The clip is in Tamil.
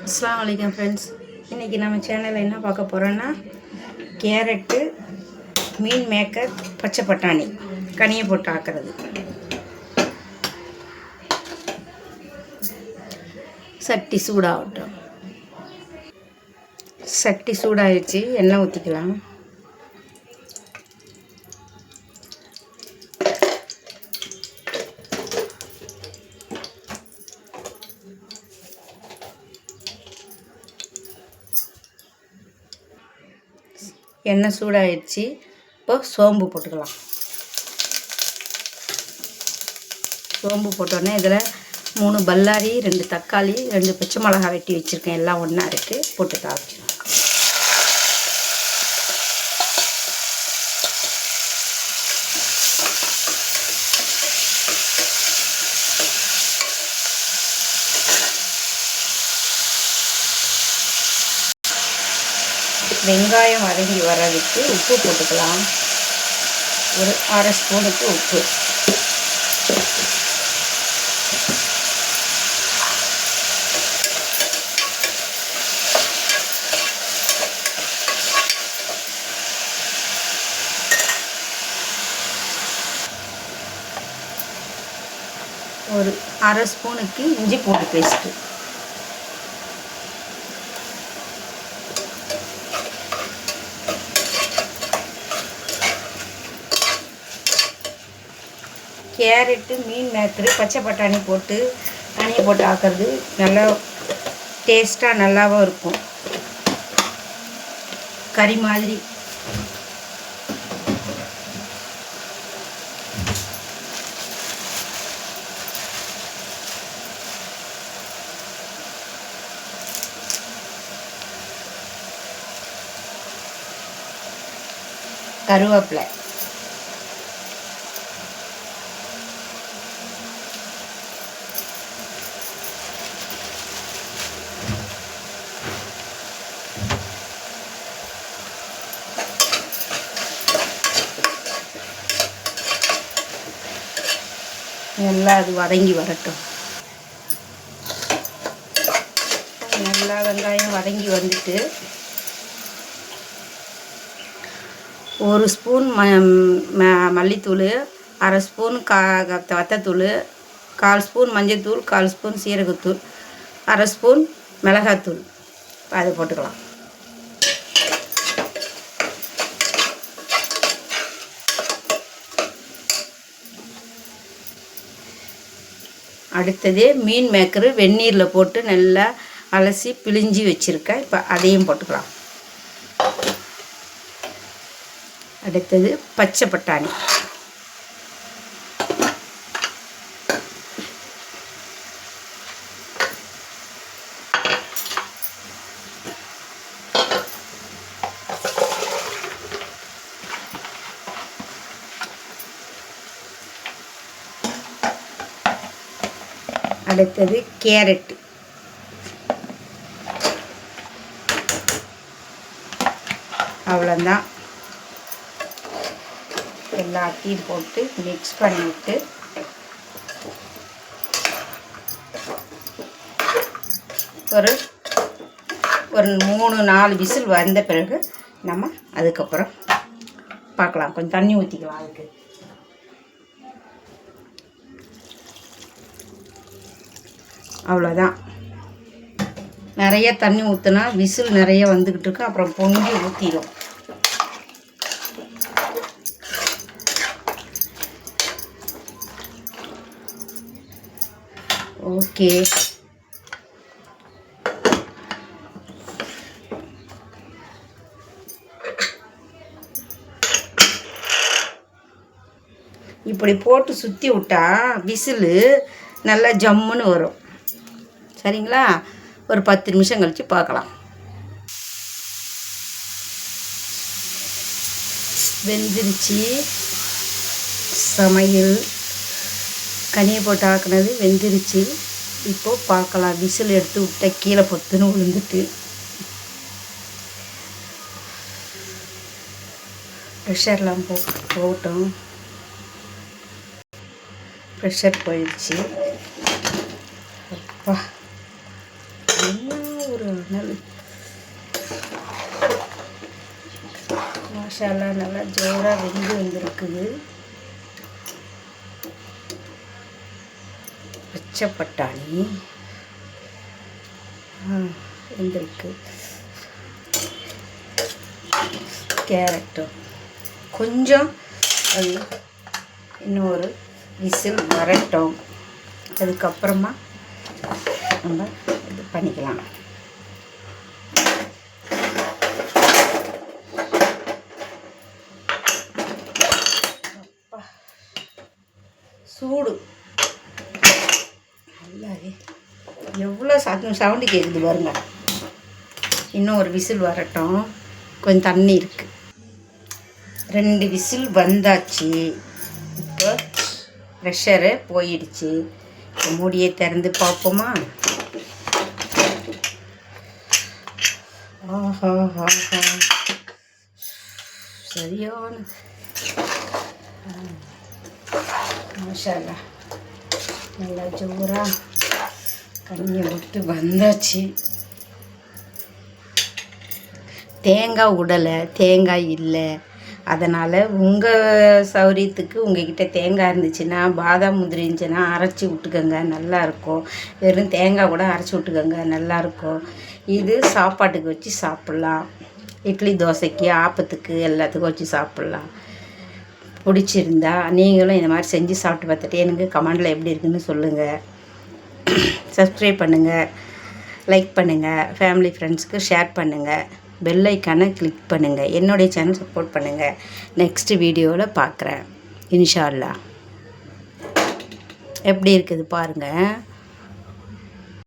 அஸ்ஸலாமு அலைக்கும் ஃப்ரெண்ட்ஸ். இன்றைக்கி நம்ம சேனலில் என்ன பார்க்க போகிறோன்னா கேரட்டு, மீன் மேக்கர், பச்சை பட்டாணி கனியை போட்டு ஆக்கிறது. சட்டி சூடாகட்டும். சட்டி சூடாகிடுச்சு, எண்ணெய் ஊற்றிக்கலாம். எண்ணெய் சூடாகிடுச்சு. இப்போ சோம்பு போட்டுக்கலாம். சோம்பு போட்டோன்னே இதில் 3 பல்லாரி, 2 தக்காளி, 2 பச்சை மிளகா வெட்டி வச்சுருக்கேன். எல்லாம் ஒன்றா இருக்குது, போட்டு தாளிச்சிடும். வெங்காயம் வதங்கி வர்றதுக்கு உப்பு போட்டுக்கலாம். ஒரு 1/2 ஸ்பூனுக்கு உப்பு. ஒரு 1/2 ஸ்பூனுக்கு இஞ்சி பூண்டு பேஸ்ட்டு. கேரட்டு, மீன் மேக்கரு, பச்சை பட்டாணி போட்டு தனியை போட்டு ஆக்கிறது நல்லா டேஸ்ட்டாக நல்லாவும் இருக்கும். கறி மாதிரி. கருவேப்பிலை, நல்லா அது வதங்கி வரட்டும். நல்லா வெங்காயம் வதங்கி வந்துட்டு 1 ஸ்பூன் மல்லித்தூள், 1/2 ஸ்பூன் வத்தத்தூள், 1/4 ஸ்பூன் மஞ்சள்தூள், 1/4 ஸ்பூன் சீரகத்தூள், 1/2 ஸ்பூன் மிளகாத்தூள் அது போட்டுக்கலாம். அடுத்தது மீன் மேக்கரு வெந்நீரில் போட்டு நல்லா அலசி பிழிஞ்சி வச்சுருக்கேன். இப்போ அதையும் போட்டுக்கலாம். அடுத்தது பச்சை பட்டாணி. அடுத்தது கேரட்டு. அவ்வளோதான். எல்லாத்தையும் போட்டு மிக்ஸ் பண்ணிவிட்டு ஒரு 3-4 விசில் வந்த பிறகு நம்ம அதுக்கப்புறம் பார்க்கலாம். கொஞ்சம் தண்ணி ஊற்றிக்கலாம். அதுக்கு அவ்வளோதான். நிறைய தண்ணி ஊற்றினா விசில் நிறைய வந்துக்கிட்டு இருக்கு, அப்புறம் பொங்கி ஊற்றிடும். ஓகே, இப்படி போட்டு சுற்றி விட்டா விசிலு நல்லா ஜம்முன்னு வரும். சரிங்களா? ஒரு 10 நிமிஷம் கழித்து பார்க்கலாம். வெந்துருச்சு. சமையல் கனியை போட்டு ஆக்குனது வெந்துருச்சு. இப்போது பார்க்கலாம். விசில் எடுத்து விட்ட கீழே பொத்துன்னு விழுந்துட்டு ப்ரெஷர்லாம் போகட்டும். ப்ரெஷர் போயிடுச்சு. அப்பா, என்ன ஒரு அனல். மாஷால்லா நல்லா ஜோராக வெந்து வந்திருக்குது. பச்சை பட்டாணி வெந்திருக்கு. கேரட்டும் கொஞ்சம் அது இன்னொரு விசில் வரட்டும். அதுக்கப்புறமா நம்ம இது பண்ணிக்கலாம். சூடு நல்லாவே எவ்வளோ சவுண்டு கேட்குது பாருங்க. இன்னும் ஒரு விசில் வரட்டும். கொஞ்சம் தண்ணி இருக்குது. 2 விசில் வந்தாச்சு. இப்போ ப்ரெஷரு போயிடுச்சு. இப்போ மூடியை திறந்து பார்ப்போமா? ஆஹா ஆஹா, சரியான மாஷால்லா நல்லா ஜோராக கண்ணியை விட்டு வந்தாச்சு. தேங்காய் உடலை, தேங்காய் இல்லை. அதனால் உங்கள் சௌரியத்துக்கு உங்கள்கிட்ட தேங்காய் இருந்துச்சுன்னா, பாதாம் முந்திரி இருந்துச்சுன்னா அரைச்சி விட்டுக்கோங்க, நல்லாயிருக்கும். வெறும் தேங்காய் கூட அரைச்சி விட்டுக்கோங்க, நல்லாயிருக்கும். இது சாப்பாட்டுக்கு வச்சு சாப்பிட்லாம். இட்லி தோசைக்கு ஆப்பத்துக்கு எல்லாத்துக்கும் வச்சு சாப்பிட்லாம். பிடிச்சிருந்தா நீங்களும் இந்த மாதிரி செஞ்சு சாப்பிட்டு பார்த்துட்டு எனக்கு கமெண்டில் எப்படி இருக்குன்னு சொல்லுங்கள். சப்ஸ்கிரைப் பண்ணுங்கள், லைக் பண்ணுங்கள், ஃபேமிலி ஃப்ரெண்ட்ஸ்க்கு ஷேர் பண்ணுங்கள், பெல் ஐக்கானை கிளிக் பண்ணுங்கள். என்னுடைய சேனல் சப்போர்ட் பண்ணுங்கள். நெக்ஸ்ட் வீடியோவில் பார்க்குறேன் இன்ஷா அல்லாஹ். எப்படி இருக்குது பாருங்கள்.